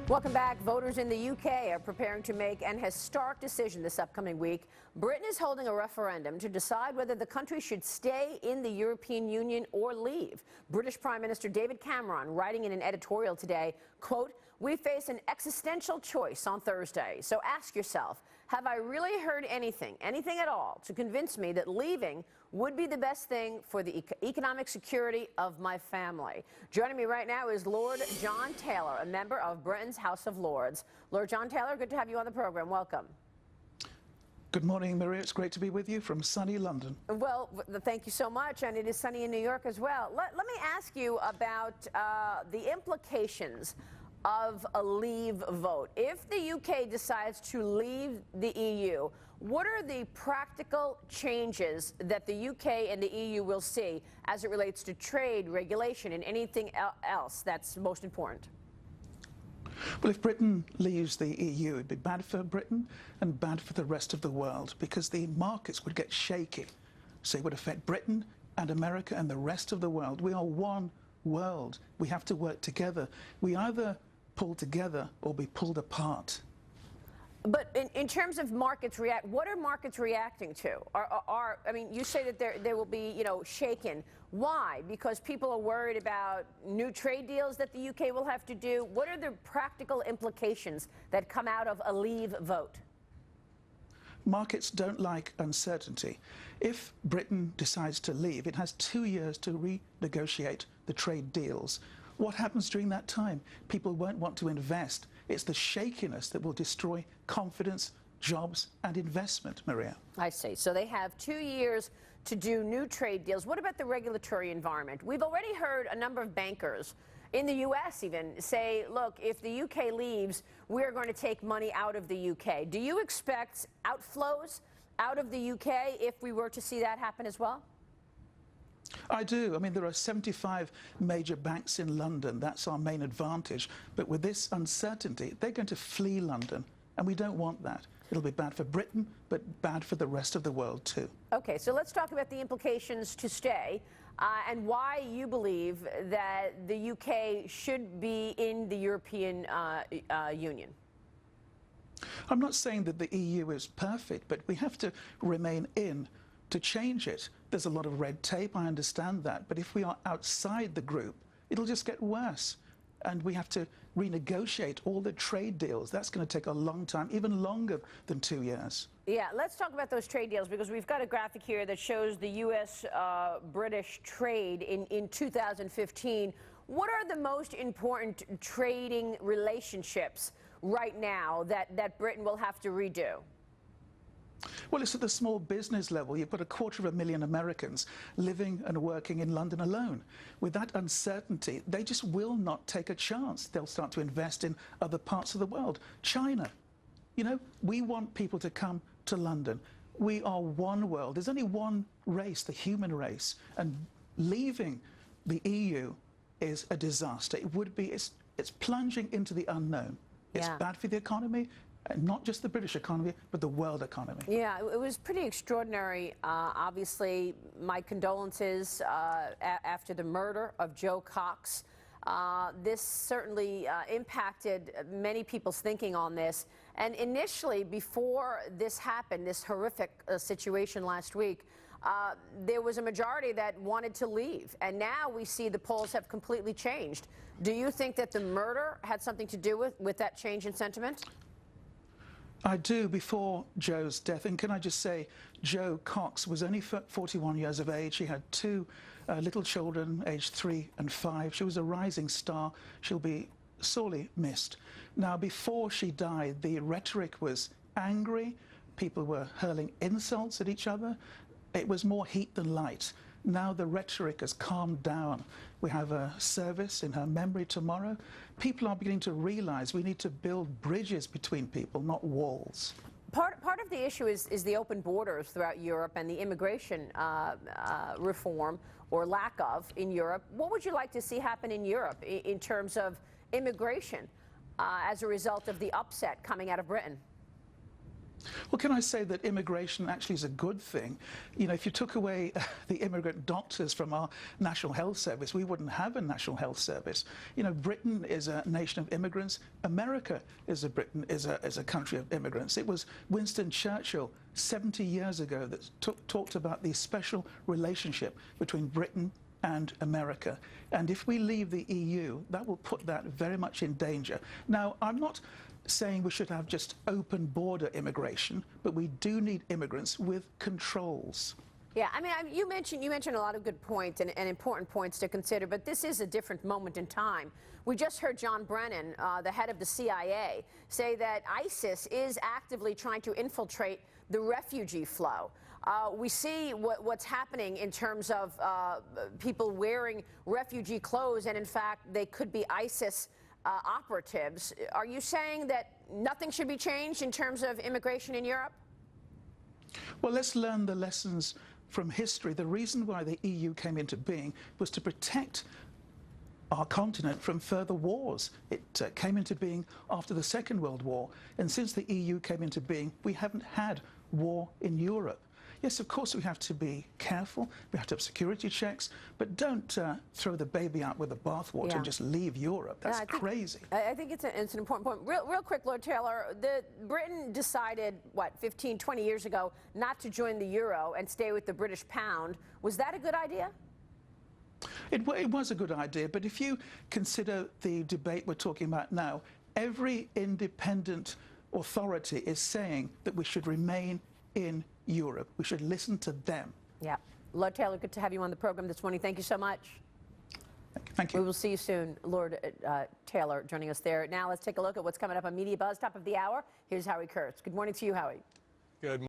Welcome back. Voters in the UK are preparing to make an historic decision this upcoming week. Britain is holding a referendum to decide whether the country should stay in the European Union or leave. British Prime Minister David Cameron writing in an editorial today, quote, "We face an existential choice on Thursday. So ask yourself, have I really heard anything at all, to convince me that leaving would be the best thing for the economic security of my family?" Joining me right now is Lord John Taylor, a member of Britain's House of Lords. Lord John Taylor, good to have you on the program. Welcome. Good morning, Maria. It's great to be with you from sunny London. Well, thank you so much, and it is sunny in New York as well. Let me ask you about the implications of a leave vote. If the UK decides to leave the EU, what are the practical changes that the UK and the EU will see as it relates to trade, regulation, and anything else that's most important? Well, if Britain leaves the EU, it'd be bad for Britain and bad for the rest of the world, because the markets would get shaky. So it would affect Britain and America and the rest of the world. We are one world. We have to work together. We either pull together or be pulled apart. But in terms of markets what are markets reacting to? I mean, you say that they will be, shaken. Why? Because people are worried about new trade deals that the UK will have to do. What are the practical implications that come out of a leave vote? Markets don't like uncertainty. If Britain decides to leave, it has 2 years to renegotiate the trade deals. What happens during that time? People won't want to invest. It's the shakiness that will destroy confidence, jobs, and investment, Maria. I see. So they have 2 years to do new trade deals. What about the regulatory environment? We've already heard a number of bankers in the U.S. even say, look, if the UK leaves, we're going to take money out of the UK. Do you expect outflows out of the UK if we were to see that happen as well? I do. I mean, there are 75 major banks in London. That's our main advantage. But with this uncertainty, they're going to flee London, and we don't want that. It'll be bad for Britain, but bad for the rest of the world, too. Okay, so let's talk about the implications to stay and why you believe that the UK should be in the European Union. I'm not saying that the EU is perfect, but we have to remain in to change it. There's a lot of red tape, I understand that, but if we are outside the group, it'll just get worse. And we have to renegotiate all the trade deals. That's going to take a long time, even longer than 2 years. Yeah, let's talk about those trade deals, because we've got a graphic here that shows the U.S.-British trade in 2015. What are the most important trading relationships right now that Britain will have to redo? Well, it's at the small business level. You've got 250,000 Americans living and working in London alone. With that uncertainty, they just will not take a chance. They'll start to invest in other parts of the world. China. We want people to come to London. We are one world. There's only one race, the human race. And leaving the EU is a disaster. It would be, it's plunging into the unknown. It's bad for the economy. Not just the British economy, but the world economy. Yeah, it was pretty extraordinary. Obviously, my condolences after the murder of Joe Cox. This certainly impacted many people's thinking on this. And initially, before this happened, this horrific situation last week, there was a majority that wanted to leave. And now we see the polls have completely changed. Do you think that the murder had something to do with that change in sentiment? I do, before Joe's death. And can I just say, Joe Cox was only 41 years of age. She had two little children, aged 3 and 5. She was a rising star. She'll be sorely missed. Now, before she died, the rhetoric was angry. People were hurling insults at each other. It was more heat than light. Now the rhetoric has calmed down. We have a service in her memory tomorrow. People are beginning to realize we need to build bridges between people, not walls. Part of the issue is the open borders throughout Europe and the immigration reform, or lack of, in Europe. What would you like to see happen in Europe in terms of immigration as a result of the upset coming out of Britain? Well, can I say that immigration actually is a good thing? You know, if you took away the immigrant doctors from our National Health Service, we wouldn't have a National Health Service. You know, Britain is a nation of immigrants. America is a country of immigrants. It was Winston Churchill 70 years ago that talked about the special relationship between Britain and America. And if we leave the EU, that will put that very much in danger. Now, I'm not saying we should have just open border immigration, but we do need immigrants with controls. Yeah, I mean, you mentioned a lot of good points and important points to consider, but this is a different moment in time. We just heard John Brennan, the head of the CIA, say that ISIS is actively trying to infiltrate the refugee flow. We see what's happening in terms of people wearing refugee clothes, and in fact, they could be ISIS operatives. Are you saying that nothing should be changed in terms of immigration in Europe? Well, let's learn the lessons from history. The reason why the EU came into being was to protect our continent from further wars. It came into being after the Second World War, and since the EU came into being, we haven't had war in Europe. Yes, of course, we have to be careful. We have to have security checks, but don't throw the baby out with the bathwater and just leave Europe. That's crazy. I think it's an important point. Real quick, Lord Taylor, Britain decided, what, 15, 20 years ago, not to join the euro and stay with the British pound. Was that a good idea? It was a good idea, but if you consider the debate we're talking about now, every independent authority is saying that we should remain in Europe. We should listen to them. Yeah. Lord Taylor, good to have you on the program this morning. Thank you so much. Thank you. We will see you soon. Lord Taylor joining us there. Now let's take a look at what's coming up on Media Buzz, top of the hour. Here's Howie Kurtz. Good morning to you, Howie. Good